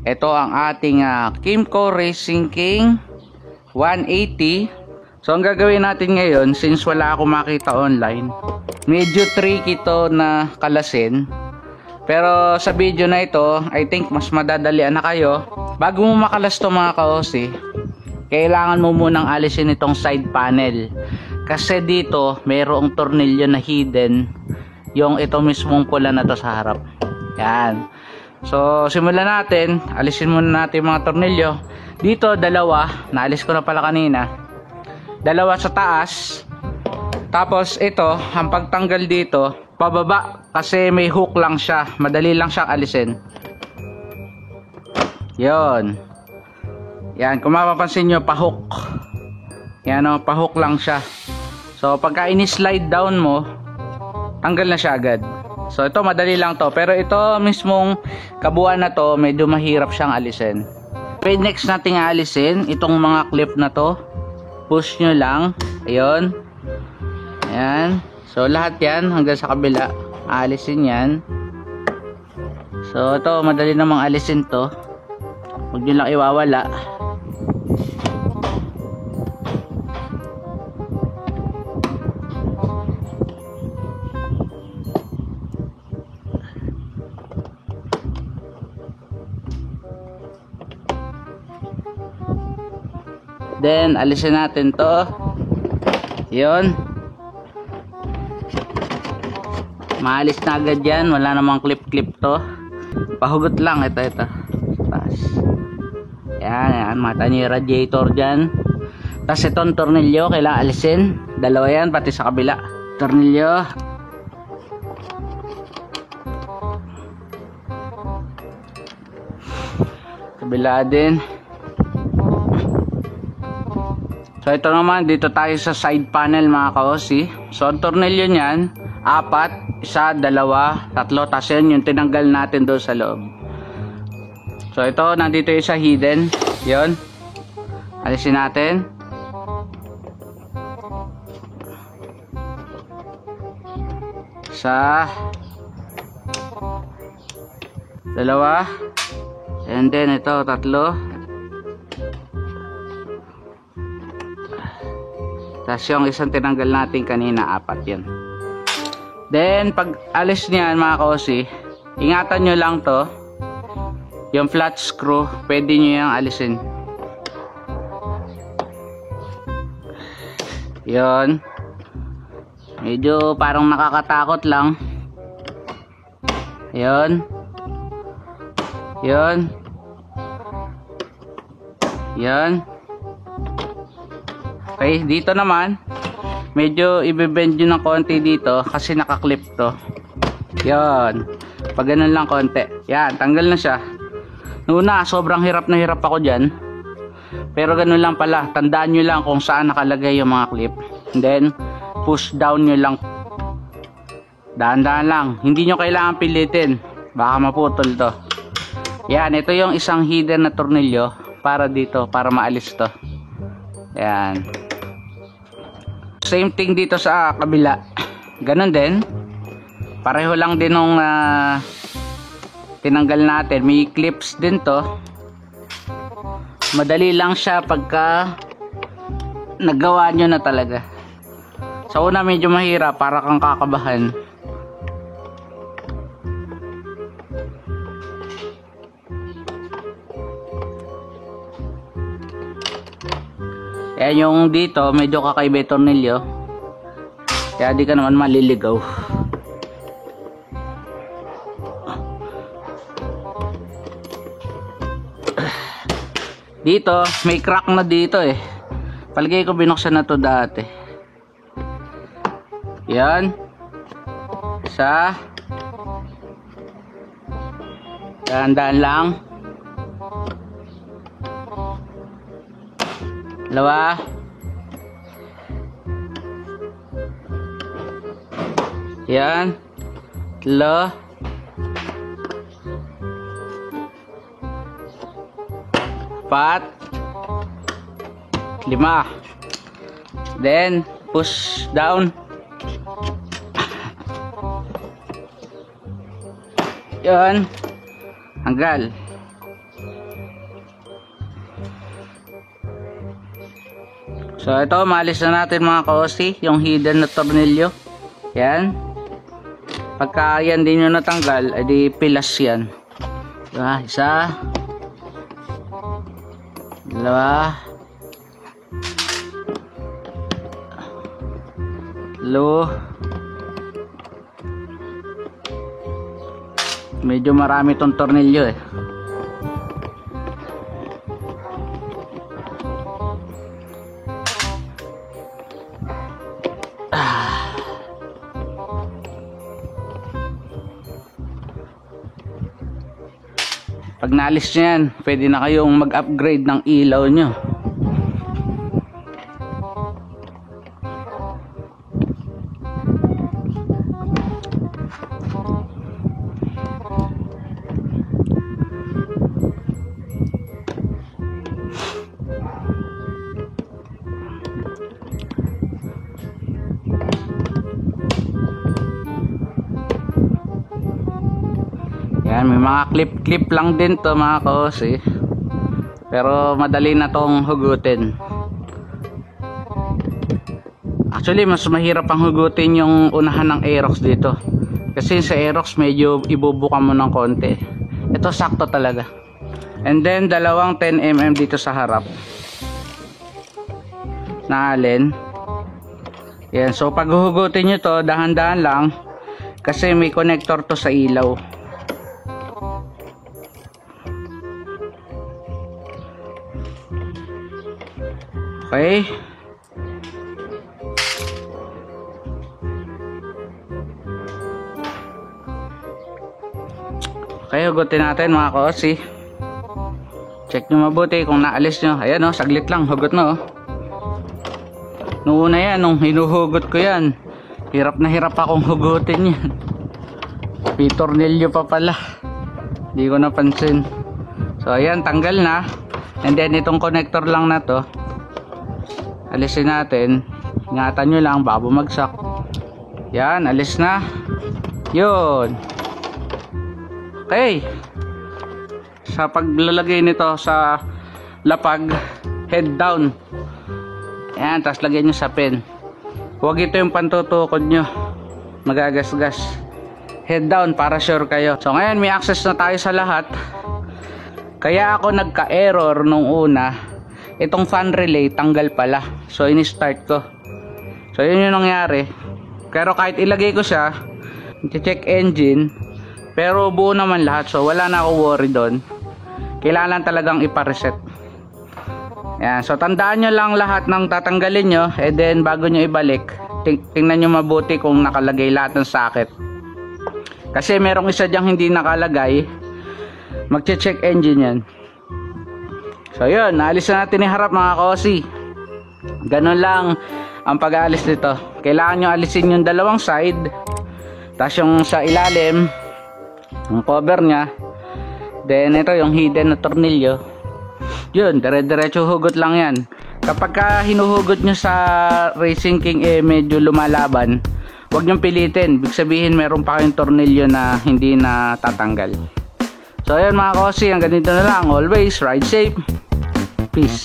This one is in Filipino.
Ito ang ating Kymco Racing King 180. So ang gagawin natin ngayon, since wala akong makita online, medyo tricky to na kalasin. Pero sa video na ito, I think mas madadalian na kayo. Bago mo makalas to mga kaosi, kailangan mo munang alisin itong side panel. Kasi dito, mayroong tornilyo na hidden. Yung ito mismong pula na to sa harap. Yan. So, simulan natin. Alisin muna natin mga tornilyo. Dito, dalawa. Naalis ko na pala kanina. Dalawa sa taas. Tapos, ito, ang pagtanggal dito, pababa. Kasi may hook lang siya. Madali lang siyang alisin. Yon. Yan, kung mapapansin nyo, pa-hook. Yan o, pa-hook lang siya. So, pagka ini-slide down mo, tanggal na siya agad. So, ito, madali lang to. Pero ito, mismong kabuuan na to, medyo mahirap siyang alisin. Okay, next nating alisin, itong mga clip na to. Push nyo lang. Ayun. Ayan. So, lahat yan, hanggang sa kabila. Alisin yan. So, ito, madali namang alisin to. Huwag nyo lang iwawala. Then, alisin natin to. Yun. Maalis na agad yan. Wala namang clip-clip to. Pahugot lang. Ito. Tapos, yan. Mata niyo yung radiator dyan. Tapos itong tornilyo, kailangan alisin. Dalawa yan, pati sa kabila. Tornilyo. Kabila din. So ito naman, dito tayo sa side panel mga kaosi. So ang tornilyo niyan, 4, 1, 2, 3, tapos yan yung tinanggal natin doon sa loob. So ito, nandito yung sa hidden. Yun. Alisin natin. Isa, 2, and then ito, 3. Tapos yung isang tinanggal natin kanina, 4 yun. Then, pag alis niyan mga kaosi, ingatan nyo lang to. Yung flat screw, pwede nyo yung alisin. Yun. Medyo parang nakakatakot lang. Yun. Yun. Yun. Okay, dito naman medyo i-bend nyo ng konti dito kasi nakaklip to. Yan. Pag ganun lang konti. Yan, tanggal na siya. Noona, sobrang hirap na hirap ako dyan. Pero ganun lang pala. Tandaan nyo lang kung saan nakalagay yung mga clip. And then, push down nyo lang. Dahan-dahan lang. Hindi nyo kailangan pilitin. Baka maputol to. Yan, ito yung isang hidden na tornilyo para dito, para maalis to. Yan. Same thing dito sa kabila. Ganon din. Pareho lang din nung tinanggal natin. May clips din to. Madali lang siya pagka nagawa nyo na talaga. Sa una medyo mahirap, para kang kakabahan. Ayan yung dito, medyo kakaiba yung tornilyo. Kaya di ka naman maliligaw. Dito, may crack na dito eh. Palagay ko binuksan na to dati. Yan. Isa. Dahan-dahan lang. 2. Yan. 3. 4. 5. Then push down. Yan. Hanggal. So ito, maalis na natin mga ka-OC yung hidden na tornilyo. Yan. Pagka yan din yung natanggal, edi pilas yan. Diba? Isa, dalawa, medyo marami tong tornilyo eh. Pag naalis nyo yan, pwede na kayong mag-upgrade ng ilaw nyo. Yan, may mga clip lang din to mga ka-OC, pero madali na tong hugutin. Actually mas mahirap ang hugutin yung unahan ng Aerox dito, kasi sa Aerox medyo ibubuka mo ng konti. Ito sakto talaga. And then dalawang 10mm dito sa harap na alin. Yan, so pag hugutin nyo to, dahan-dahan lang, kasi may connector to sa ilaw. Okay. Okay, hugutin natin mga ka-OC. Check nyo mabuti kung naalis nyo. Ayan o, saglit lang, hugot na o. Noong una yan, nung hinuhugot ko yan, hirap na hirap akong hugutin yan. May tornilyo pa pala, hindi ko napansin. So ayan, tanggal na. And then itong connector lang na to, alisin natin. Ingatan nyo lang, baka bumagsak. Yan, alis na. Yun. Okay. Sa paglalagay nito sa lapag, head down. Yan, tapos lagyan nyo sa pen. Huwag ito yung pantutukod nyo, magagasgas. Head down para sure kayo. So ngayon may access na tayo sa lahat. Kaya ako nagka-error nung una. Itong fan relay tanggal pala, so ini-start ko. So yun yung nangyari. Pero kahit ilagay ko siya, check engine, pero buo naman lahat, so wala na ako worry doon. Kailangan talagang ipa-reset. Yan, so tandaan nyo lang lahat ng tatanggalin nyo, and then bago nyo ibalik, tingnan nyo mabuti kung nakalagay lahat ng socket. Kasi merong isa dyang hindi nakalagay, magche-check engine yan. So yun, naalis na natin yung harap mga ka-OC. Ganun lang ang pag-aalis nito. Kailangan nyo alisin yung dalawang side, tapos yung sa ilalim, yung cover nya. Then ito yung hidden na tornilyo. Yun, dire-diretso hugot lang yan. Kapag ka hinuhugot nyo sa Racing King medyo lumalaban, huwag nyong pilitin. Ibig sabihin meron pa kayong tornilyo na hindi na tatanggal. So ayun mga ka-OC, ang ganito na lang. Always ride safe. Peace.